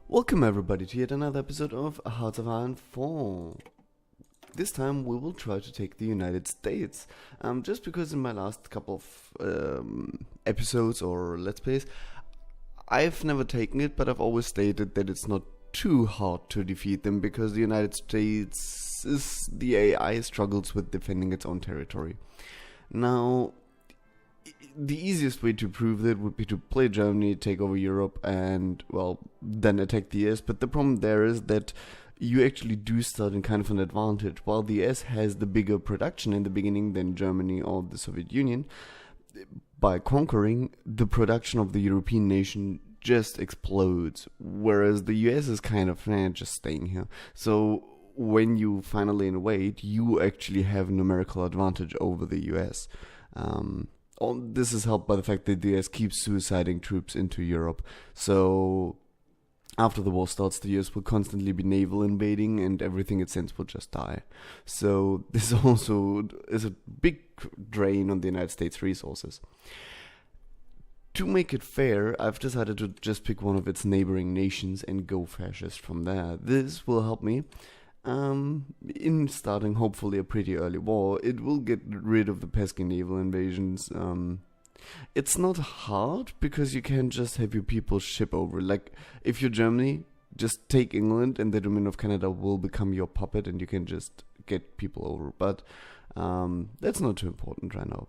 Welcome everybody to yet another episode of Hearts of Iron 4. This time we will try to take the United States. Just because in my last couple of episodes or Let's Plays, I've never taken it, but I've always stated that it's not too hard to defeat them because the United States the AI struggles with defending its own territory. Now, the easiest way to prove that would be to play Germany, take over Europe, and, well, then attack the US. But the problem there is that you actually do start in kind of an advantage. While the US has the bigger production in the beginning than Germany or the Soviet Union, by conquering, the production of the European nation just explodes. Whereas the US is kind of just staying here. So when you finally invade, you actually have numerical advantage over the US. All this is helped by the fact that the US keeps suiciding troops into Europe. So after the war starts, the US will constantly be naval invading and everything it sends will just die. So this also is a big drain on the United States resources. To make it fair, I've decided to just pick one of its neighboring nations and go fascist from there. This will help me in starting hopefully a pretty early war. It will get rid of the pesky naval invasions. It's not hard because you can just have your people ship over. Like, if you're Germany, just take England and the Dominion of Canada will become your puppet and you can just get people over. But that's not too important right now.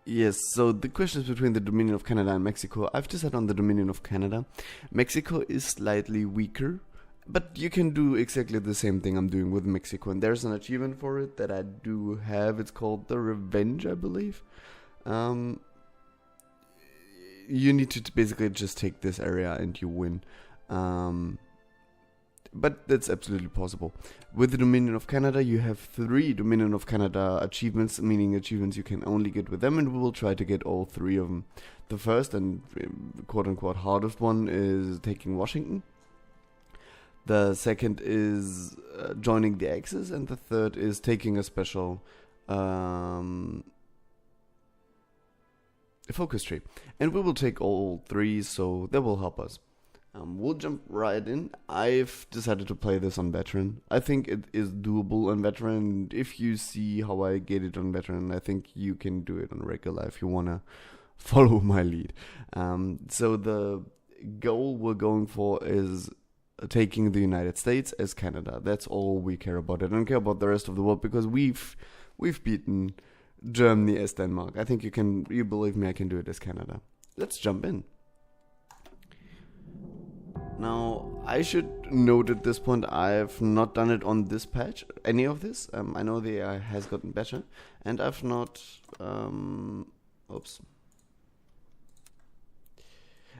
Yes, so the question is between the Dominion of Canada and Mexico. I've decided on the Dominion of Canada. Mexico is slightly weaker, but you can do exactly the same thing I'm doing with Mexico. And there's an achievement for it that I do have. It's called the Revenge, I believe. You need to basically just take this area and you win. But that's absolutely possible. With the Dominion of Canada, you have 3 Dominion of Canada achievements, meaning achievements you can only get with them, and we will try to get all 3 of them. The first and quote-unquote hardest one is taking Washington. The second is joining the Axis, and the third is taking a special focus tree. And we will take all 3, so that will help us. We'll jump right in. I've decided to play this on veteran. I think it is doable on veteran. If you see how I get it on veteran, I think you can do it on regular if you want to follow my lead. So the goal we're going for is taking the United States as Canada. That's all we care about. I don't care about the rest of the world because we've beaten Germany as Denmark. I think you believe me, I can do it as Canada. Let's jump in. Now, I should note at this point, I've not done it on this patch, any of this. I know the AI has gotten better, and I've not,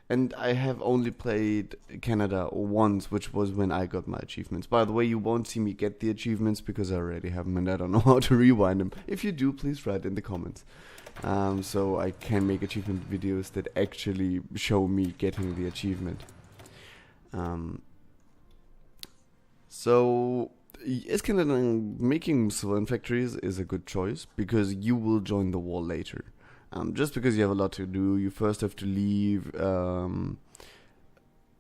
and I have only played Canada once, which was when I got my achievements. By the way, you won't see me get the achievements because I already have them and I don't know how to rewind them. If you do, please write in the comments. So I can make achievement videos that actually show me getting the achievement. So, as Canada, making civilian factories is a good choice because you will join the war later. Just because you have a lot to do, you first have to leave.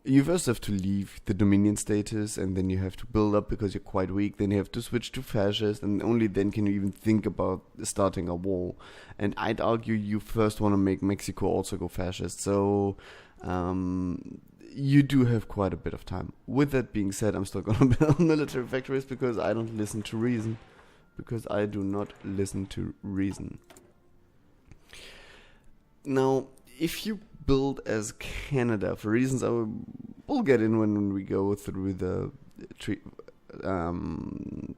You first have to leave the Dominion status, and then you have to build up because you're quite weak. Then you have to switch to fascist, and only then can you even think about starting a war. And I'd argue you first want to make Mexico also go fascist. So, you do have quite a bit of time. With that being said, I'm still gonna build military factories because I don't listen to reason. Because I do not listen to reason. Now, if you build as Canada, for reasons we'll get in when we go through the tree,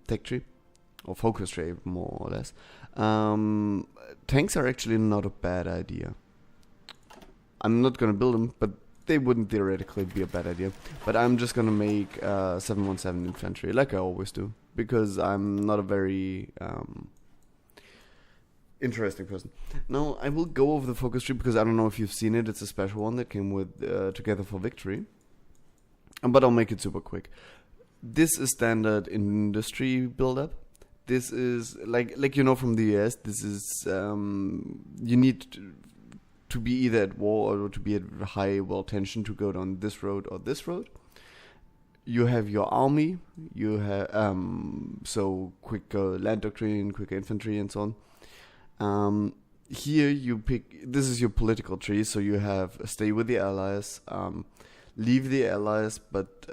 tech tree, or focus tree, more or less, tanks are actually not a bad idea. I'm not gonna build them, but they wouldn't theoretically be a bad idea. But I'm just gonna make 717 infantry, like I always do, because I'm not a very interesting person. Now, I will go over the focus tree because I don't know if you've seen it. It's a special one that came with Together for Victory. But I'll make it super quick. This is standard industry buildup. This is, like from the US, this is, you need to be either at war or to be at high world tension to go down this road or this road. You have your army, you have so quicker land doctrine, quicker infantry, and so on. Here you pick. This is your political tree. So you have stay with the allies, leave the allies, but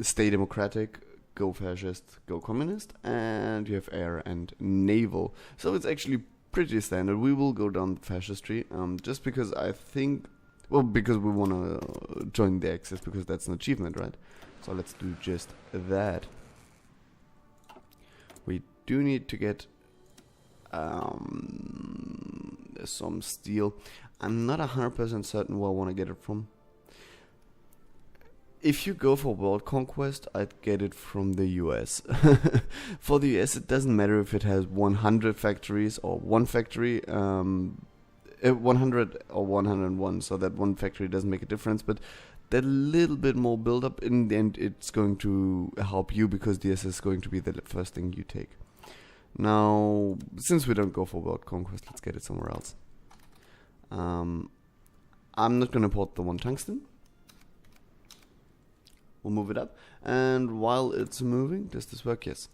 stay democratic, go fascist, go communist, and you have air and naval. So it's actually pretty standard. We will go down the fascist tree, just because I think. Well, because we want to join the Axis, because that's an achievement, right? So let's do just that. We do need to get some steel. I'm not 100% certain where I want to get it from. If you go for world conquest, I'd get it from the US. For the US, it doesn't matter if it has 100 factories or one factory. 100 or 101, so that one factory doesn't make a difference, but that little bit more build up, in the end it's going to help you, because the SS is going to be the first thing you take. Now, since we don't go for world conquest, let's get it somewhere else. I'm not going to port the one tungsten. We'll move it up, and while it's moving, does this work? Yes.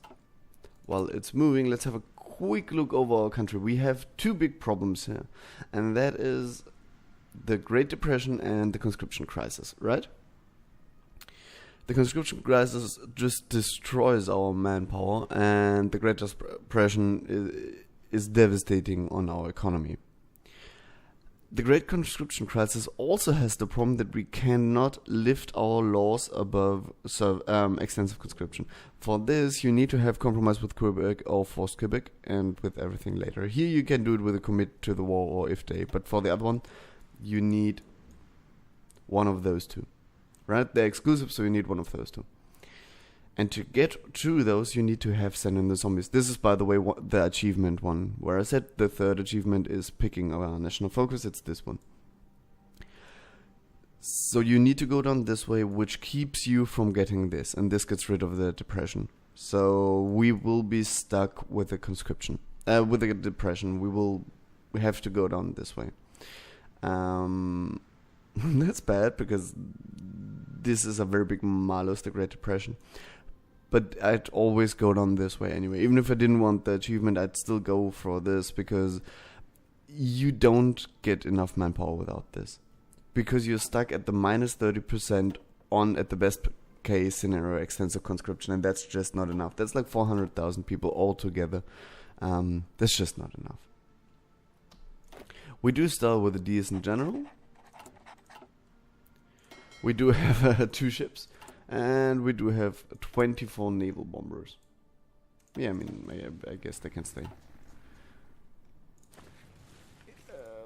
While it's moving, let's have a quick look over our country. We have two big problems here, and that is the Great Depression and the conscription crisis, right? The conscription crisis just destroys our manpower, and the Great Depression is devastating on our economy. The Great Conscription Crisis also has the problem that we cannot lift our laws above extensive conscription. For this, you need to have compromise with Quebec or forced Quebec, and with everything later. Here you can do it with a commit to the war or if they, but for the other one, you need one of those two. Right? They're exclusive, so you need one of those two. And to get through those, you need to have send in the zombies. This is, by the way, the achievement one, where I said the third achievement is picking our national focus. It's this one. So you need to go down this way, which keeps you from getting this, and this gets rid of the depression. So we will be stuck with the conscription, with the depression. We have to go down this way. That's bad, because this is a very big malus, the Great Depression. But I'd always go down this way anyway. Even if I didn't want the achievement, I'd still go for this, because you don't get enough manpower without this. Because you're stuck at the minus 30% on, at the best case scenario, extensive conscription, and that's just not enough. That's like 400,000 people altogether. That's just not enough. We do start with a decent general. We do have 2 ships. And we do have 24 naval bombers. Yeah, I mean, I guess they can stay.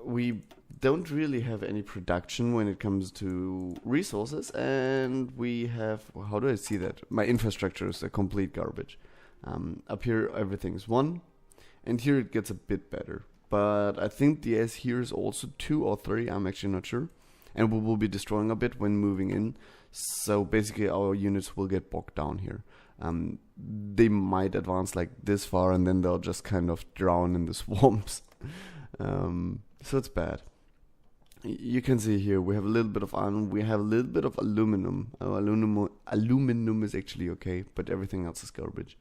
We don't really have any production when it comes to resources, and we have... How do I see that? My infrastructure is a complete garbage. Up here, everything's 1, and here it gets a bit better. But I think the S here is also 2 or 3, I'm actually not sure. And we will be destroying a bit when moving in. So basically our units will get bogged down here. They might advance like this far, and then they'll just kind of drown in the swamps. So it's bad. You can see here we have a little bit of iron, we have a little bit of aluminum. Aluminum is actually okay, but everything else is garbage.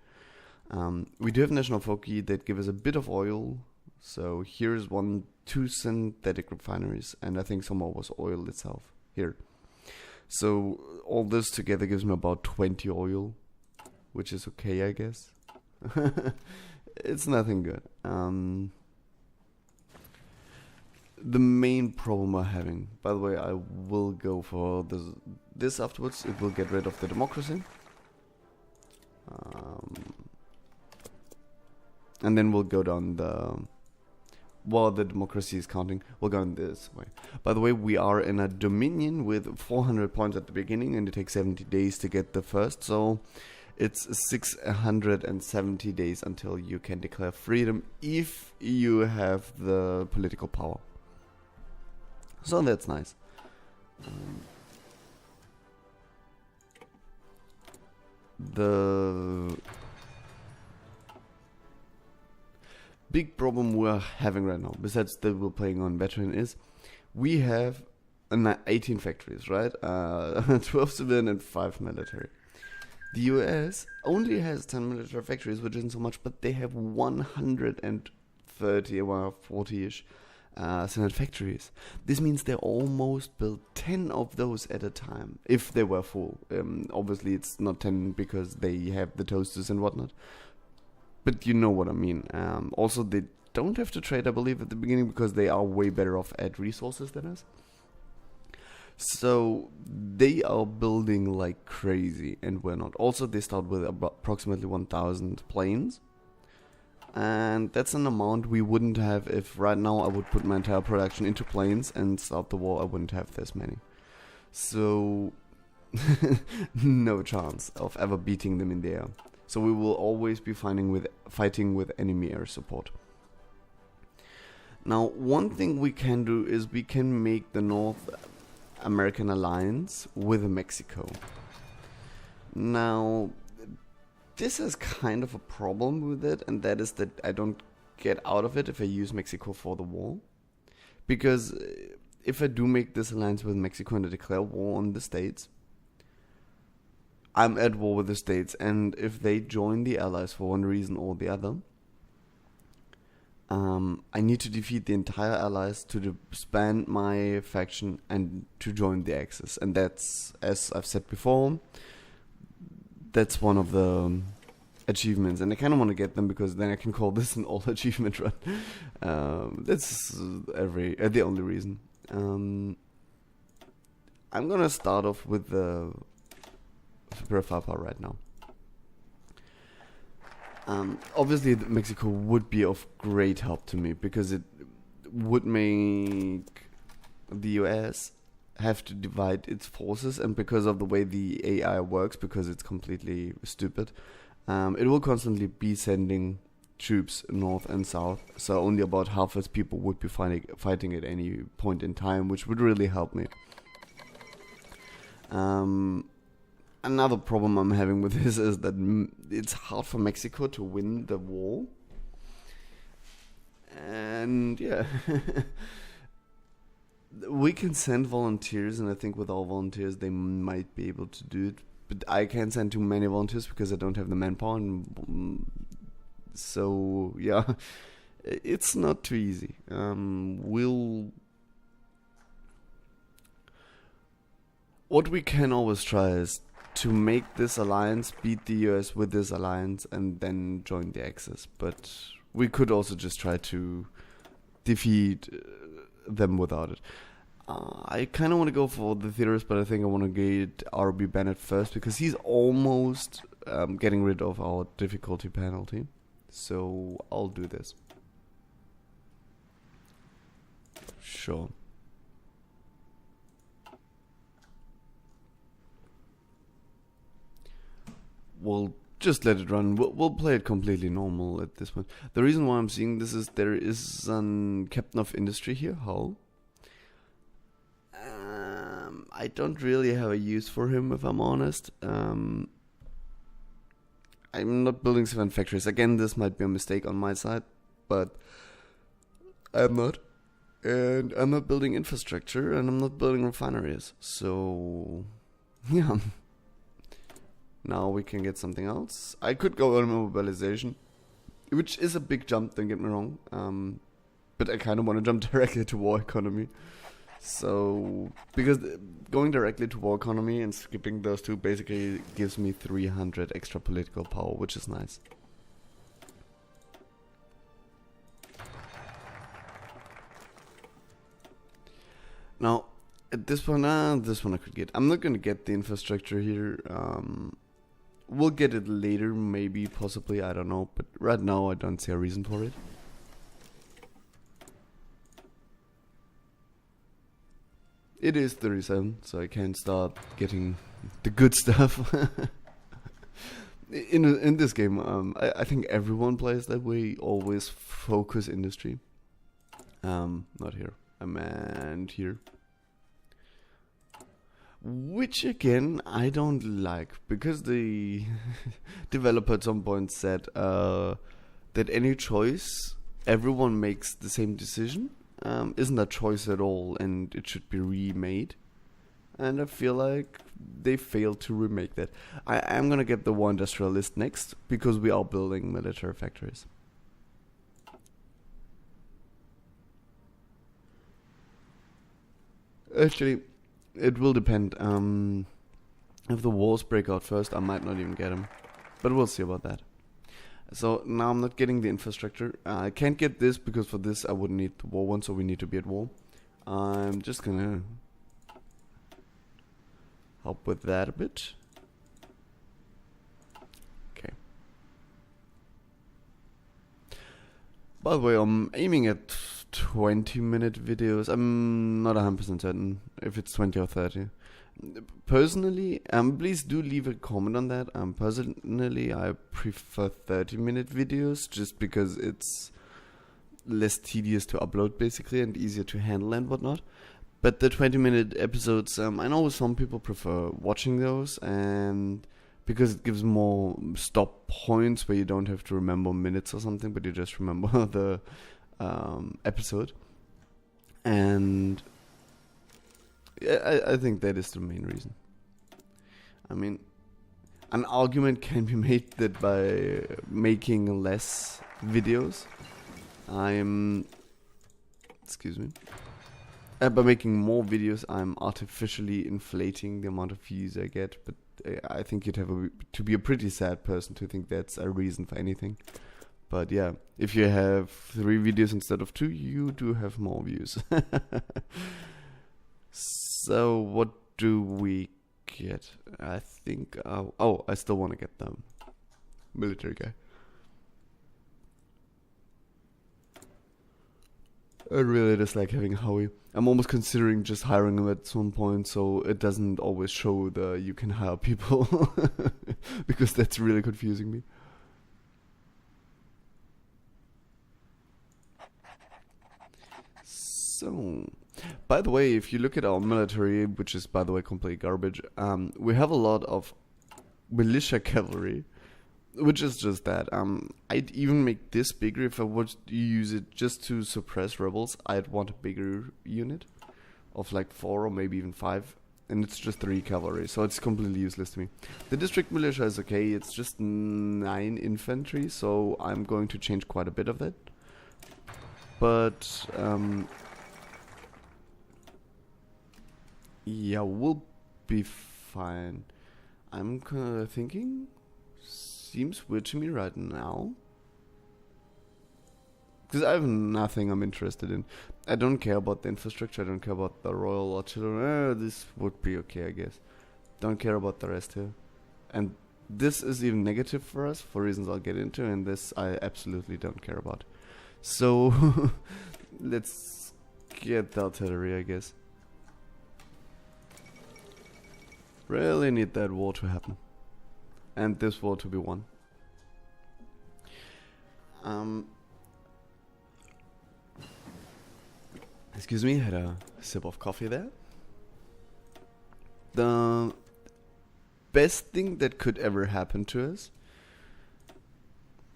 We do have national folky that give us a bit of oil. So here's 2 synthetic refineries, and I think some more was oil itself here. So all this together gives me about 20 oil, which is okay, I guess. It's nothing good. The main problem we're having, by the way, I will go for this afterwards. It will get rid of the democracy. And then we'll go down the... While the democracy is counting, we'll go in this way. By the way, we are in a dominion with 400 points at the beginning, and it takes 70 days to get the first. So it's 670 days until you can declare freedom if you have the political power. So that's nice. big problem we're having right now, besides that we're playing on veteran, is we have 18 factories, right? 12 civilian and 5 military. The US only has 10 military factories, which isn't so much, but they have 130 or 40-ish civilian factories. This means they almost built 10 of those at a time, if they were full. Obviously, it's not 10 because they have the toasters and whatnot. But you know what I mean. Also, they don't have to trade, I believe, at the beginning because they are way better off at resources than us. So they are building like crazy, and we're not. Also, they start with approximately 1,000 planes. And that's an amount we wouldn't have if right now I would put my entire production into planes and start the war. I wouldn't have this many. So, no chance of ever beating them in the air. So we will always be fighting with enemy air support. Now, one thing we can do is we can make the North American alliance with Mexico. Now, this is kind of a problem with it, and that is that I don't get out of it if I use Mexico for the war. Because if I do make this alliance with Mexico and I declare war on the States, I'm at war with the States, and if they join the Allies for one reason or the other, I need to defeat the entire Allies to disband my faction and to join the Axis. And that's, as I've said before, that's one of the achievements, and I kind of want to get them because then I can call this an all-achievement run. That's the only reason. I'm gonna start off with the Superior Firepower right now. Obviously, Mexico would be of great help to me because it would make the US have to divide its forces, and because of the way the AI works, because it's completely stupid, it will constantly be sending troops north and south, so only about half its people would be fighting at any point in time, which would really help me. Another problem I'm having with this is that it's hard for Mexico to win the war, and yeah. We can send volunteers, and I think with all volunteers they might be able to do it. But I can't send too many volunteers because I don't have the manpower. So, yeah, it's not too easy. What we can always try is to make this alliance beat the US with this alliance and then join the Axis. But we could also just try to defeat them without it. I kind of want to go for the theorist, but I think I want to get RB Bennett first because he's almost getting rid of our difficulty penalty. So I'll do this. Sure. We'll just let it run. We'll play it completely normal at this point. The reason why I'm seeing this is there is an captain of industry here, Hull. I don't really have a use for him, if I'm honest. I'm not building 7 factories. Again, this might be a mistake on my side, but I'm not. And I'm not building infrastructure, and I'm not building refineries. So, yeah. Now we can get something else. I could go on mobilization, which is a big jump, don't get me wrong. But I kind of want to jump directly to war economy. So, because going directly to war economy and skipping those two basically gives me 300 extra political power, which is nice. Now, at this point, this one I could get. I'm not going to get the infrastructure here. We'll get it later, maybe, possibly, I don't know. But right now, I don't see a reason for it. It is 37, so I can start getting the good stuff. In this game, I think everyone plays that way. Always focus industry. Not here. I meant here. Which again, I don't like, because the developer at some point said that any choice everyone makes the same decision isn't a choice at all, and it should be remade. And I feel like they failed to remake that. I am gonna get the War Industrialist next, because we are building military factories. Actually, it will depend. If the wars break out first, I might not even get them. But we'll see about that. So now I'm not getting the infrastructure. I can't get this because for this I would need the war one, so we need to be at war. I'm just gonna help with that a bit. Okay. By the way, I'm aiming at 20-minute videos. I'm not 100% certain if it's 20 or 30. Personally, please do leave a comment on that. Personally, I prefer 30-minute videos just because it's less tedious to upload basically and easier to handle and whatnot. But the 20-minute episodes, I know some people prefer watching those, and because it gives more stop points where you don't have to remember minutes or something, but you just remember the episode. And yeah, I think that is the main reason. I mean, an argument can be made that by making less videos, by making more videos, I'm artificially inflating the amount of views I get. But I think you'd have to be a pretty sad person to think that's a reason for anything. But yeah, if you have 3 videos instead of 2, you do have more views. So what do we get? I think I still want to get the military guy. I really dislike having Howie. I'm almost considering just hiring him at some point, so it doesn't always show the you can hire people. Because that's really confusing me. So, by the way, if you look at our military, which is by the way complete garbage, we have a lot of militia cavalry, which is just that. I'd even make this bigger if I would use it just to suppress rebels. I'd want a bigger unit of like 4 or maybe even 5, and it's just 3 cavalry, so it's completely useless to me. The district militia is okay, it's just 9 infantry, so I'm going to change quite a bit of that. But yeah, we'll be fine. I'm kind of thinking, seems weird to me right now, because I have nothing I'm interested in. I don't care about the infrastructure, I don't care about the Royal Artillery. This would be okay, I guess. Don't care about the rest here. And this is even negative for us, for reasons I'll get into, and this I absolutely don't care about. So, let's get the artillery, I guess. Really need that war to happen. And this war to be won. Excuse me, had a sip of coffee there. The best thing that could ever happen to us,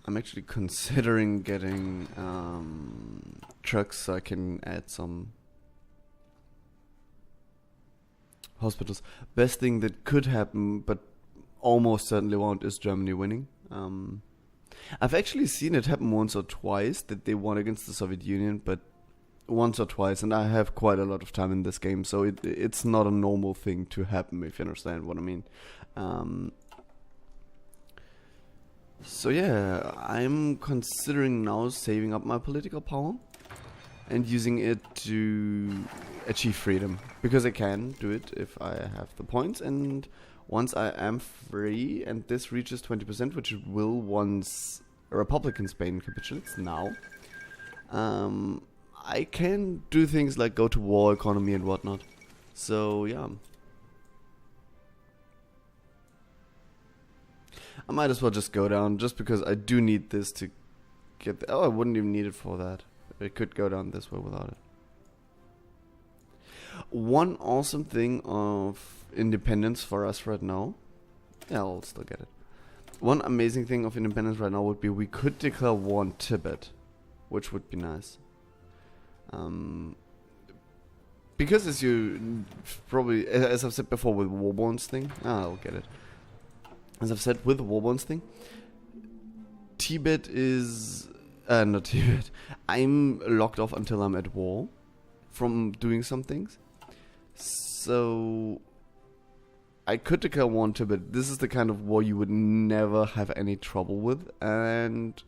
I'm actually considering getting trucks so I can add some hospitals. Best thing that could happen, but almost certainly won't, is Germany winning. I've actually seen it happen once or twice, that they won against the Soviet Union, but once or twice, and I have quite a lot of time in this game, so it's not a normal thing to happen, if you understand what I mean. So yeah, I'm considering now saving up my political power and using it to achieve freedom, because I can do it if I have the points. And once I am free and this reaches 20%, which it will once a Republican Spain capitulates now, I can do things like go to war economy and whatnot. So yeah, I might as well just go down, just because I do need this to get I wouldn't even need it for that. It could go down this way without it. One awesome thing of independence for us right now, yeah, I'll still get it. One amazing thing of independence right now would be we could declare war on Tibet. which would be nice. Because as you probably, as I've said before with Warborn's thing, I'll get it. As I've said with the Warborn's thing, Tibet is, not Tibet, I'm locked off until I'm at war from doing some things. So I could declare war on Tibet. This is the kind of war you would never have any trouble with and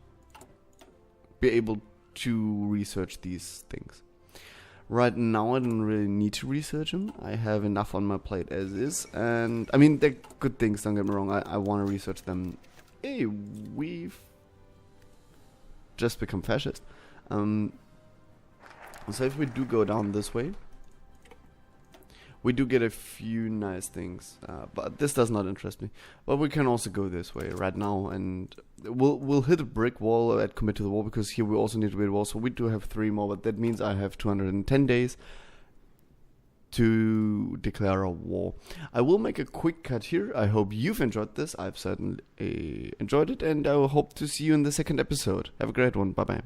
be able to research these things. Right now I don't really need to research them. I have enough on my plate as is. And I mean, they're good things, don't get me wrong. I want to research them. Hey, we've just become fascist. So if we do go down this way, we do get a few nice things, but this does not interest me. But we can also go this way right now, and we'll hit a brick wall at commit to the war, because here we also need to build a wall. So we do have 3 more, but that means I have 210 days to declare a war. I will make a quick cut here. I hope you've enjoyed this. I've certainly enjoyed it, and I will hope to see you in the second episode. Have a great one. Bye bye.